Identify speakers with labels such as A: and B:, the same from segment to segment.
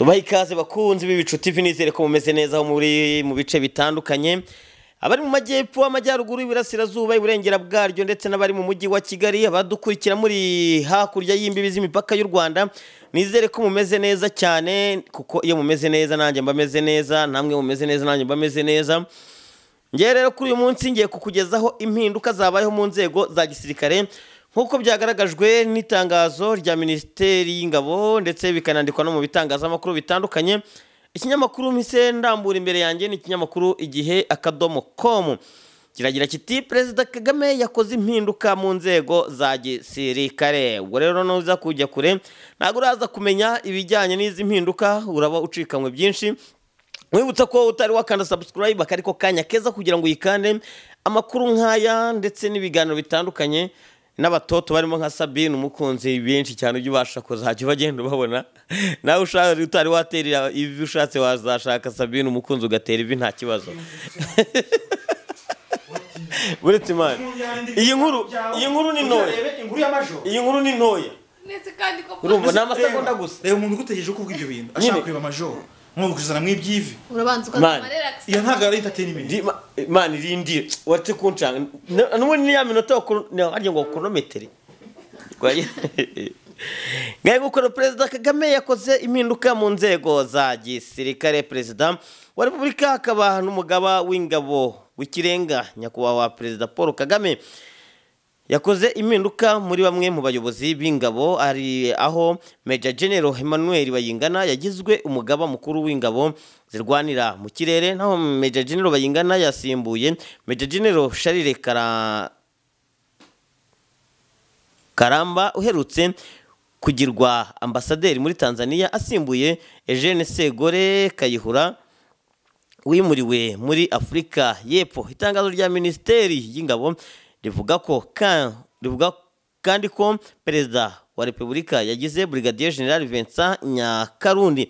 A: Tubaha ikaze bakunzi b'ibicu TV, nizere ko mumeze neza aho muri mu bice bitandukanye, abari mu majyepfo, amajyaruguru, ibirasirazuba, iburengera bwaryo ndetse n'abari mu mujyi wa Kigali, abadukurikira muri hakurya y'imbibi z'imipaka y'u Rwanda. Nizere ko mumeze neza cyane, kuko iyo mumeze neza nanjye mbameze neza, namwe mumeze neza nanjye mbameze neza. Ngiye rero kuri uyu munsi ngiye kukugezaho impinduka zabayeho mu nzego za gisirikare nk'uko byagaragajwe n'itangazo rya Minisiteri y'Ingabo ndetse bikanandikwa no mu bitangazamakuru bitandukanye. Ikinyamakuru mpise ndambura imbere yanjye ni ikinyamakuru igihe.com, kiragira kiti Perezida Kagame yakoze impinduka mu nzego za gisirikare. Ubwo rero nuza kujya kure ntabwo uraza kumenya ibijyanye n'izi mpinduka, uraba ucikamwe byinshi. Mwibutsa ko utari wakanda subscribe akariko kanya keza kugira ngo uyikande amakuru nk'aya ndetse n'ibiganiro bitandukanye n'abatoto barimo nka Sabine umukunzi benshi cyane ujye ubasha kuzajya bagenda ubabona. Nawe ushaka utari waterera ivi ushatse wazashaka Sabine umukunzi ugatera ivi nta kibazo. Buretse man iyi nkuru ni ntoya, iyi nkuru ni ntoya
B: netse kandi ko
A: urumva n'amasegonda gusa.
C: Reba umuntu ugutegereje kuvuga ibyo bintu ashaka kureba major mwumukuzana mw'ibyivi
B: urabanza ukazama relax.
C: iyo ntago ari entertainment
A: man irindi wate kuncanga n'ubundi ni ya minota harya ngo chronometer ngaye gukora. Perezida Kagame yakoze impinduka mu nzego za gisirikare. Perezida wa Repubulika akaba n'umugaba w'ingabo w'ikirenga nyakubahwa Perezida Paul Kagame yakoze impinduka muri bamwe mu bayobozi b'ingabo, ari aho Major General Emmanuel Bayingana yagizwe umugaba mukuru w'ingabo zirwanira mu kirere, naho Major General Bayingana yasimbuye Major General Charles Karamba uherutse kugirwa ambasaderi muri Tanzania, asimbuye Eugene Segore Kayihura wimuriwe muri Afurika y'Epfo. Itangazo rya Minisiteri y'Ingabo rivuga kandi ko Perezida wa Repubulika yagize Brigadier General Vincent Nyakarundi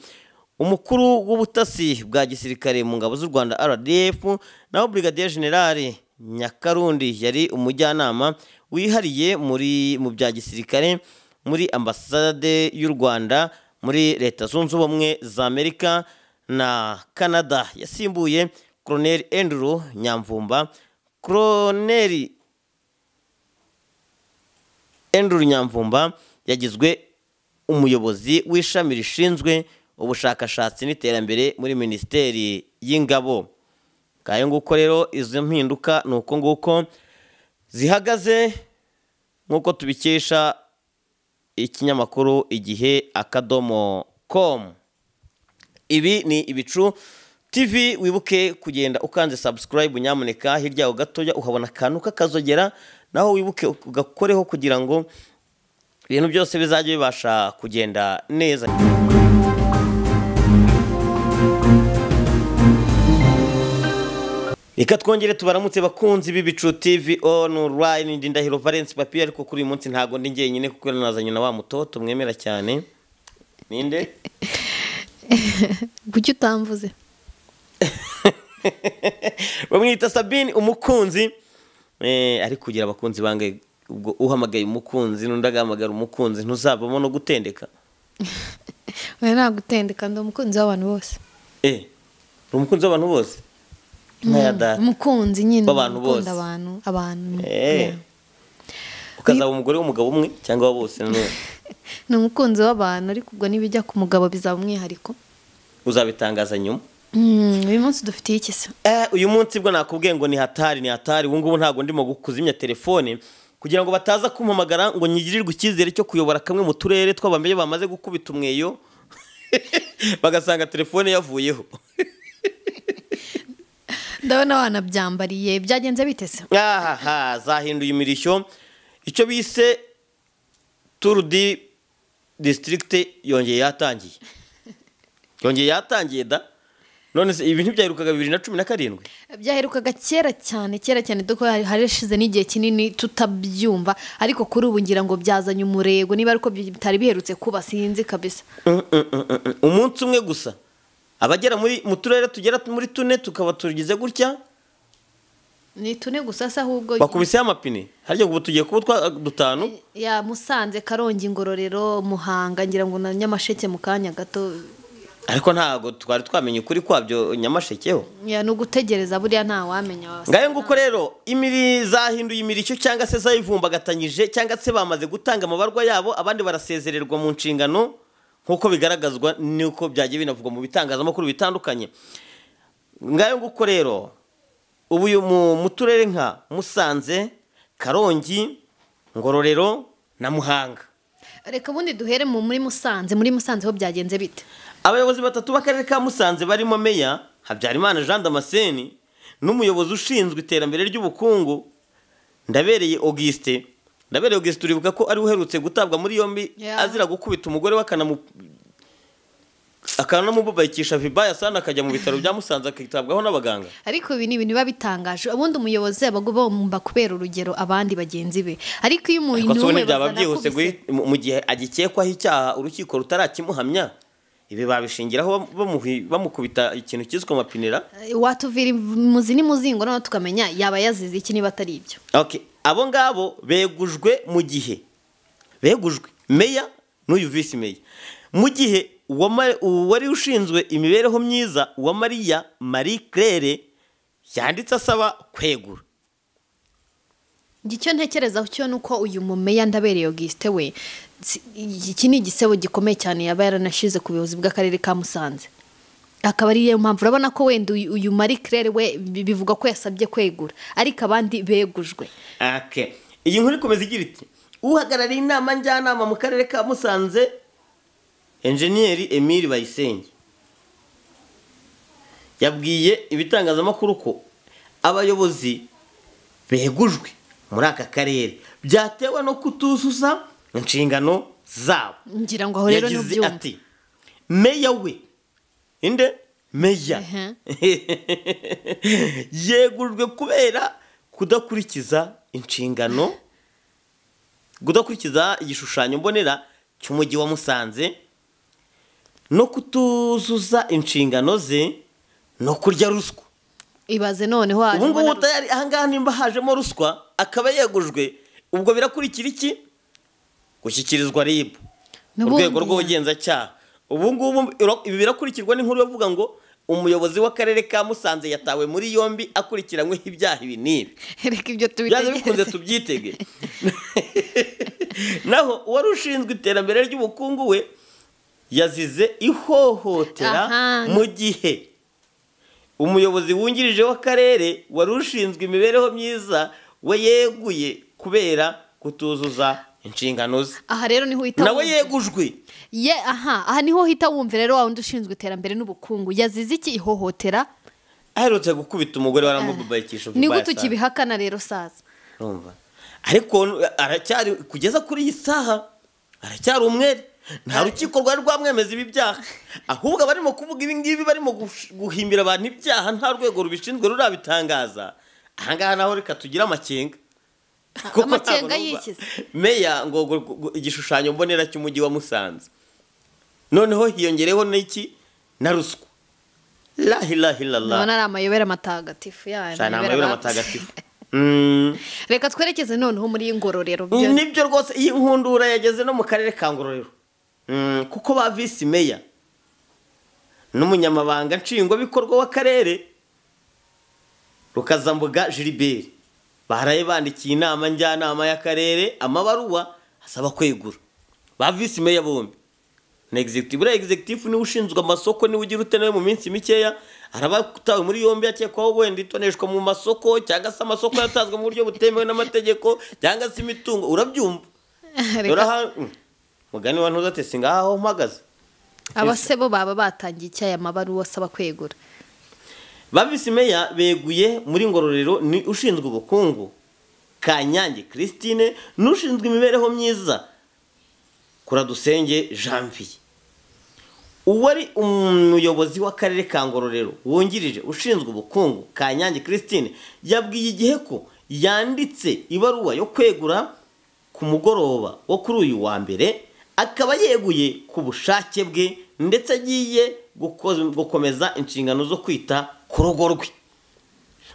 A: umukuru w'ubutasi bwa gisirikare mu ngabo z'u Rwanda RDF, naho Brigadier General Nyakarundi yari umujyanama wihariye mu bya gisirikare muri ambasade y'u Rwanda muri Leta Zunze Ubumwe za Amerika na Canada. Yasimbuye Colonel Andrew Nyamvumba. Colonel Andrew Nyamvumba yagizwe umuyobozi w'ishami rishinzwe ubushakashatsi n'iterambere muri Minisiteri y'Ingabo. Kayo nguko rero izo mpinduka nuko nguko zihagaze nkuko tubikesha ikinyamakuru igihe.com. Ibi ni Ibicu TV, wibuke kugenda ukanze subscribe nyamuneka, hirya yaho gatoya uhabona akantu kakazogera, naho wibuke ugakoreho kugira ngo ibintu byose bizajye bibasha kugenda neza. Reka twongere tubaramutse bakunzi b'Ibicu TV online. Ndi Ndahiro Valence Papier, ariko kuri uyu munsi ntago ndi njyenyine kuko nazanye na wa mutoto mwemera cyane. Ninde?
B: Kuki utamvuze?
A: Bamwita Sabine umukunzi, ari kugira abakunzi bangaye. Ubwo uhamagaye umukunzi n'undagamagara umukunzi ntuzabamo no gutendeka.
B: Oya nta gutendeka, ndi umukunzi w'abantu bose.
A: Umukunzi w'abantu bose
B: umukunzi nyine
A: w'abantu bose,
B: abantu
A: ukazaba umugore w'umugabo umwe cyangwa bose nanone.
B: Ni umukunzi w'abantu, ariko ubwo nibijya ku mugabo bizaba umwihariko,
A: uzabitangaza nyuma.
B: Uyu munsi dufitiye iki se?
A: Uyu munsi bwo nakubwiye ngo ni hatari. Ubu ngubu ntabwo ndimo kuzimya telefone kugira ngo bataza kumpamagara ngo nyigirirwe icyizere cyo kuyobora kamwe mu turere tw'abambeye bamaze gukubita umweyo bagasanga telefone yavuyeho.
B: Ndabona wanabyambariye, byagenze bite se?
A: Zahinduye imirishyo. Icyo bise Tour du District yongeye yatangiye da. None se ibintu byaherukaga 2017?
B: Byaherukaga kera cyane doko harishize n'igihe kinini tutabyumva, ariko kuri ubu ngira ngo byazanye umurego, niba ariko bitari biherutse kuba sinzi kabisa.
A: Umunsi umwe gusa abagera mu turere tugera muri 4 tukaba tugize gutya.
B: Ni 4 gusa se ahubwo
A: bakubise amapine harya ngo tugiye kubutwa 5
B: ya Musanze, Karongi, Ngororero, Muhanga, ngira ngo na Nyamasheke mu kanya gato.
A: ariko ntago twari twamenye ukuri kwabyo Nyamasheke
B: ni ugutegereza buriya nta wamenya
A: ngayo nguko rero imiri zahinduye imiricyo cyangwa se zayivumbagatanyije cyangwa se bamaze gutanga amabarwa yabo abandi barasezererwa mu nshingano nk'uko bigaragazwa n'uko byagiye binavugwa mu bitangazamakuru bitandukanye. Ngayo nguko rero ubu mu turere nka Musanze, Karongi, Ngororero na Muhanga.
B: Reka bundi duhere muri Musanze ho byagenze bite?
A: Abayobozi batatu b'akarere ka Musanze barimo Meya Habyarimana Jean Damascene n'umuyobozi ushinzwe iterambere ry'ubukungu Ndabereye Auguste uribuka ko ari uherutse gutabwa muri yombi azira gukubita umugore we akanamububakisha vibaya sana akajya mu bitaro bya Musanze akitabwaho n'abaganga.
B: Ariko ibi ni ibintu biba bitangaje, ubundi umuyobozi abagomba kubera urugero abandi bagenzi be. Ariko iyo umuntu
A: byaba byihuse mu gihe agikekwaho icyaha urukiko rutarakimuhamya, ibi babishingiraho bamukubita ikintu kizwe amapinira.
B: Watuvira muzi ni muzingo no tukamenya yaba yazize iki niba atari ibyo.
A: Okay, abo ngabo begujwe mu gihe Meya n'uyu Vice Meya mu gihe wari ushinzwe imibereho myiza wa Marie Claire yanditse asaba kwegura.
B: Icyo ntekereza cyo nuko uyu mumeya Ndabereye Auguste we iki ni igisebo gikomeye cyane yaba yaranashize ku buyobozi bw'akarere ka Musanze. Akaba ari yo mpamvu urabona ko wenda uyu Marie Claire we bivuga ko yasabye kwegura ariko abandi begujwe.
A: Okay, iyi nkuru ikomeza igira iti uhagarariye inama njyanama mu karere ka Musanze Engineer Emile Bayisenge yabwiye ibitangazamakuru ko abayobozi begujwe muri aka karere byatewe no kutuzuza inshingano zabo.
B: Ngira ngo aho rero n'ubyumva.
A: Ati Meya we Meya yegujwe kubera kudakurikiza inshingano, kudakurikiza igishushanyo mbonera cy'umujyi wa Musanze no kutuzuza inshingano ze no kurya ruswa.
B: Ibaze noneho haje
A: ubu ngubu ahangaha nimba hajemo ruswa akaba yegujwe, ubwo birakurikira iki? Gushyikirizwa RIB urwego rw'ubugenzacyaha. Ubu ngubu ibi birakurikirwa n'inkuru yavuga ngo umuyobozi w'akarere ka Musanze yatawe muri yombi akurikiranyweho ibyaha ibi n'ibi.
B: Reka ibyo tubitegeze
A: tubyitege. Naho uwari ushinzwe iterambere ry'ubukungu we yazize ihohotera mu gihe umuyobozi wungirije w'akarere wari ushinzwe imibereho myiza we yeguye kubera kutuzuza inshingano ze.
B: Aha rero niho uhita
A: nawe yegujwe.
B: Aha niho uhita wumva rero wa wundi ushinzwe iterambere n'ubukungu yazize iki? Ihohotera
A: aherutse gukubita umugore waramububakisha vibaya.
B: Ni gute ukibihakana rero saza?
A: Urumva ariko aracyari kugeza kuri iyi saha aracyari umwere, nta rukiko rwari rwamwemeza ibi byaha, ahubwo barimo kuvuga ibi ngibi barimo guhimbira abantu ibyaha nta rwego rubishinzwe rurabitangaza. Ahangaha naho reka tugira amakenga.
B: Amakenga yikize
A: Meya ngo igishushanyo mbonera cy'umujyi wa Musanze, noneho hiyongereho n'iki na ruswa. La ilaha illallah.
B: None ari amayobera matagatifu
A: amayobera matagatifu.
B: Reka twerekeze noneho muri Ngororero.
A: Nibyo rwose iyi nkundura yageze no mu karere ka Ngororero, kuko ba Vice Meya n'umunyamabanga nshingwabikorwa w'akarere Rukazambuga Gilbert baraye bandikiye inama njyanama y'akarere amabaruwa asaba kwegura. Ba Vice Meya bombi na executive niwe ushinzwe amasoko, niwe ugira utenewe mu minsi mikeya arabatawe muri yombi akekwaho wenda itoneshwa mu masoko cyangwa se amasoko yatazwe mu buryo butemewe n'amategeko cyangwa se imitungo. Urabyumva? Mugani wa ntuzatese ngaho mpagaze.
B: Abasebo baba batangiye icyaye amabaruwa asaba kwegura.
A: Ba Vice Meya beguye muri Ngororero ni ushinzwe ubukungu Kanyange Christine n'ushinzwe imibereho myiza Kuradusenge Janvier. Uwari umuyobozi w'akarere ka Ngororero wungirije ushinzwe ubukungu Kanyange Christine yabwiye igihe ko yanditse ibaruwa yo kwegura ku mugoroba wo kuri uyu wa mbere, akaba yeguye ku bushake bwe ndetse agiye gukomeza inshingano zo kwita ku rugo rwe.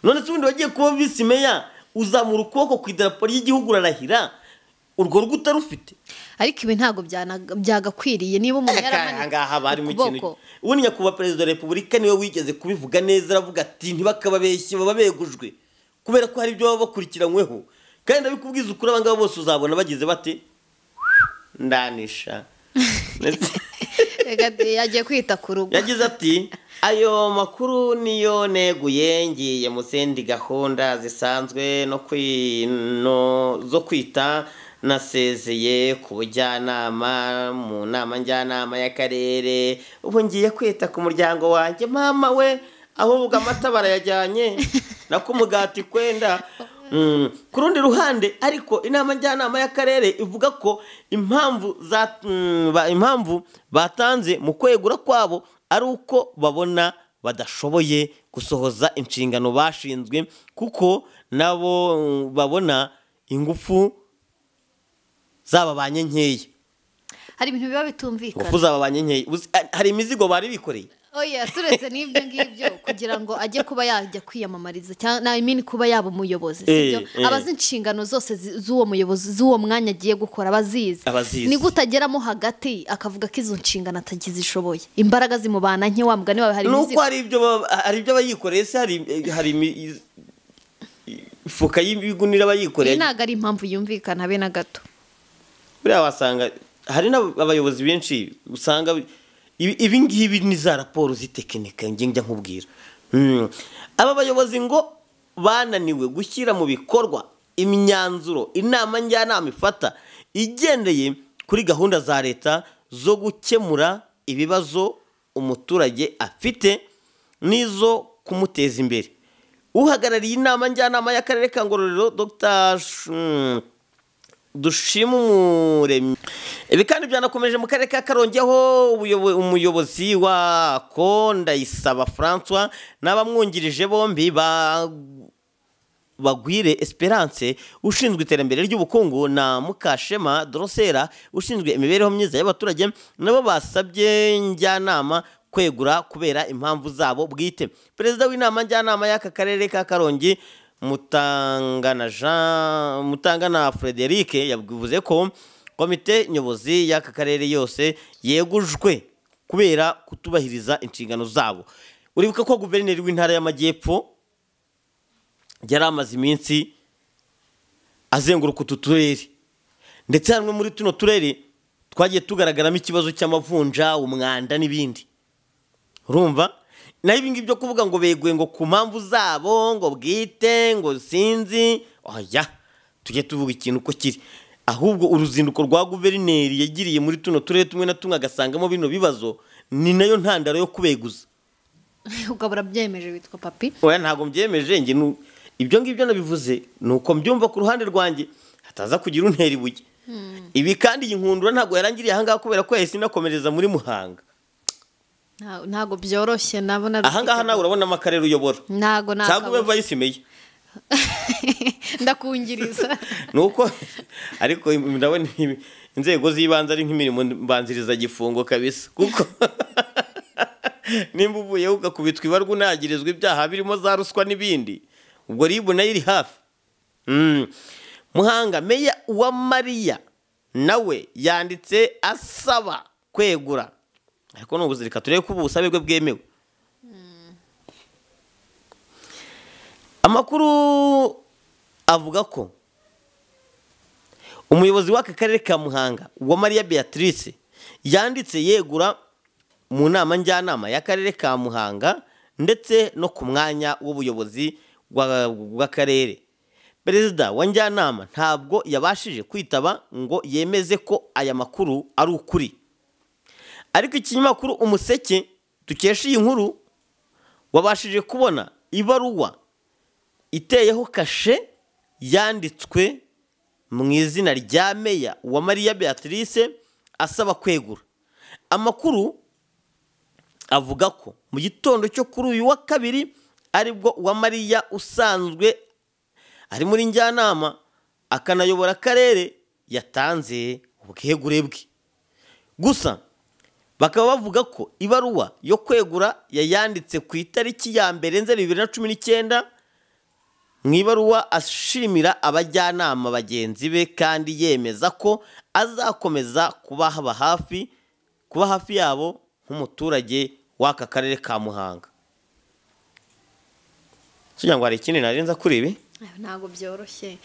A: None se ubundi wagiye kuba Vice Meya uzamura ukuboko ku idarapo ry'igihugu urarahira urwo rugo utarufite?
B: ariko ibi ntabwo byagakwiriye niba umuntu
A: ahangaha bari mu
B: ukuboko.
A: kintu ubundi nyakubahwa perezida wa repubulika niwe wigeze kubivuga neza aravuga ati ntibakababeshye baba begujwe kubera ko hari ibyo baba bakurikiranyweho kandi ndabikubwiza ukuri abangaba bose uzabona bagize bate ndanisha
B: yagiye kwita ku rugo
A: yagize ati ayo makuru niyo neguye ngiye mu zindi gahunda zisanzwe zo kwita nasezeye ku bujyanama mu nama njyanama y'akarere ubu ngiye kwita ku muryango wanjye mama we ahubwo amata barayajyanye nako umugati kwenda ku rundi ruhande ariko inama njyanama y'akarere ivuga ko impamvu batanze mu kwegura kwabo ari uko babona badashoboye gusohoza inshingano bashinzwe kuko nabo babona ingufu zababanye nkeya
B: hari ibintu biba bitumvikana
A: ingufu zababanye nkeya hari imizigo bari bikoreye
B: oya turetse n'ibyo ngibyo kugira ngo ajye kuba yajya kwiyamamariza cyangwa kuba yaba umuyobozi sibyo abazi inshingano zose z'uwo muyobozi z'uwo mwanya agiye gukora abazizi ni gute ageramo hagati akavuga ko izo nshingano atagizishoboye imbaraga zimubana nke wa mugani wawe hari
A: nuko hari ibyo abayikoreye se hari ifuka y'ibigunira abayikoreye
B: ntabwo ari impamvu yumvikana habe na gato
A: buriya wasanga hari n'abayobozi benshi usanga ibi ngibi ni za raporo z'itekinika njya nkubwira aba bayobozi ngo bananiwe gushyira mu bikorwa imyanzuro inama njyanama ifata igendeye kuri gahunda za leta zo gukemura ibibazo umuturage afite n'izo kumuteza imbere uhagarariye inama njyanama y'akarere ka Ngororero Dr Dushimumuremyi ibi kandi byanakomeje mu karere ka Karongi aho umuyobozi wako Ndayisaba François n'abamwungirije bombi Bagwire Esperance ushinzwe iterambere ry'ubukungu na Mukashema Drosera ushinzwe imibereho myiza y'abaturage nabo basabye njyanama kwegura kubera impamvu zabo bwite. Perezida w'inama njyanama y'aka karere ka Karongi Mutangana Frederic yavuze ko komite nyobozi y'aka karere yose yegujwe kubera kutubahiriza inshingano zabo. Uribuka ko guverineri w'intara y'Amajyepfo yari amaze iminsi azenguruka utu turere ndetse hamwe muri tuno turere twagiye tugaragaramo ikibazo cy'amavunja umwanda n'ibindi urumva naho ibi ngibi byo kuvuga ngo beguye ngo ku mpamvu zabo ngo bwite ngo sinzi oya tujye tuvuga ikintu uko kiri ahubwo uruzinduko rwa guverineri yagiriye muri tuno turere tumwe na tumwe agasangamo bino bibazo ni nayo ntandaro yo kubeguza
B: ukabura byemeje witwa papi
A: oya ntabwo mbyemeje nge ibyo ngibyo nabivuze nuko mbyumva ku ruhande rwanjye hataza kugira untera ibuye ibi kandi iyi nkundura ntabwo yarangiriye ahangaha kubera ko yahise inakomereza muri Muhanga
B: ntabwo byoroshye nabona
A: ahangaha nawe urabonamo akarere uyobora
B: ntabwo
A: cyangwa ube vayisimeye
B: ndakungiriza
A: nuko ariko ndabona inzego z'ibanze ari nk'imirimo mbanziriza gifungo kabisa kuko nimba uvuye ugakubitwa ibarwa unagirizwa ibyaha birimo za ruswa n'ibindi ubwo ribu nayo iri hafi Muhanga meya wa Mariya nawe yanditse asaba kwegura ariko n'ubuzirika turebe ko ubusabe bwe bwemewe amakuru avuga ko umuyobozi w'aka karere ka Muhanga wa Mariya Beatrice yanditse yegura mu nama njyanama y'akarere ka Muhanga ndetse no ku mwanya w'ubuyobozi bw'akarere. Perezida wa njyanama ntabwo yabashije kwitaba ngo yemeze ko aya makuru ari ukuri, ariko ikinyamakuru Umuseke dukesha iyi nkuru wabashije kubona ibaruwa iteyeho kashe yanditswe mu izina rya meya wa Mariya Beatrice asaba kwegura. Amakuru avuga ko mu gitondo cyo kuri uyu wa kabiri aribwo wa Mariya usanzwe ari muri njyanama akanayobora akarere yatanze ubwegure bwe. Gusa bakaba bavuga ko ibaruwa yo kwegura yayanditse ku itariki ya mbere Nzeri 2019 mu ibaruwa ashimira abajyanama bagenzi be kandi yemeza ko azakomeza kuba hafi yabo nk'umuturage w'aka karere ka Muhanga. Kugira ngo hari ikindi narenza kuri ibi
B: ntabwo byoroshye,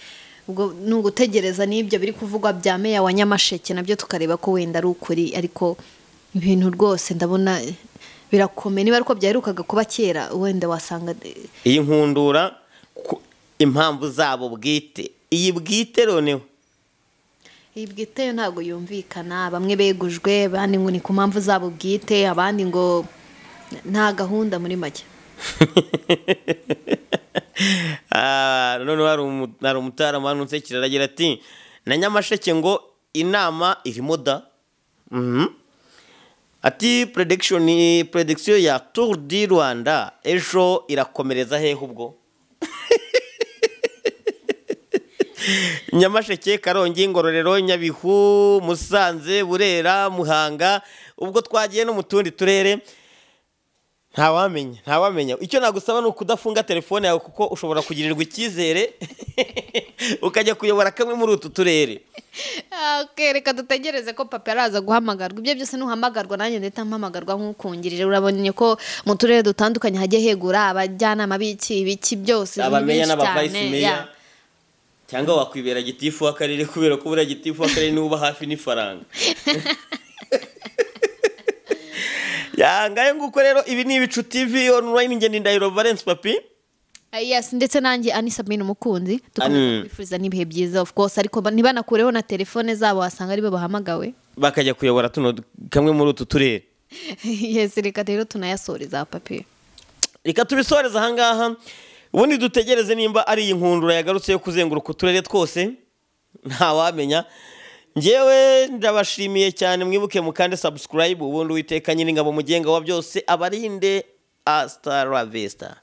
B: ubwo ni ugutegereza n'ibyo biri kuvugwa bya meya wa Nyamasheke nabyo tukareba ko wenda ari ukuri, ariko ibintu rwose ndabona birakomeye. Niba ariko byaherukaga kuba kera wenda wasanga
A: iyi nkundura impamvu zabo bwite, iyi bwite noneho
B: iyi bwite yo ntabwo yumvikana. Bamwe begujwe, abandi ngo ni ku mpamvu zabo bwite, abandi ngo nta gahunda muri make.
A: None hari umutaramana unsekera aragira ati na Nyamasheke ngo inama irimo da. Ati prediction ya Tour du Rwanda ejo irakomereza hehe ubwo? Nyamasheke, Karongi, Ngororero, Nyabihu, Musanze, Burera, Muhanga, ubwo twagiye no mu tundi turere ntawamenya. Icyo nagusaba ni ukudafunga telefone yawe kuko ushobora kugirirwa icyizere ukajya kuyobora kamwe muri utu turere.
B: Reka dutegereze ko papa araza guhamagarwa. Ibyo byose nuhamagarwa nanjye ndetse mpamagarwa nk'ukungirije. Urabonye ko mu turere dutandukanye hajye hegura abajyanama biki byose,
A: abameya n'abavice meya, cyangwa wakwibera gitifu w'akarere kubera ko buriya gitifu w'akarere niwe uba hafi n'ifaranga. Yangaye nguko rero ibi ni Ibicu TV online, ngende Ndahiro Valence Papi.
B: Yes, ndetse nanjye Anisa Bin umukunzi tukomeza kwifuriza n'ibihe byiza of course, ariko ntibanakureho na telefone zabo wasanga ari bo bahamagawe
A: bakajya kuyobora tuno kamwe muri utu turere.
B: Yes, reka rero tunayasoreza Papi.
A: Reka tubisoreza ahangaha, ubundi dutegereze nimba ari iyi nkundura yagarutse yo kuzenguruka uturere twose, ntawamenya. Njyewe ndabashimiye cyane, mwibuke mukande subscribe, ubundi witekanye n'ingabo mugenga wa byose abarinde. Hasta la vista.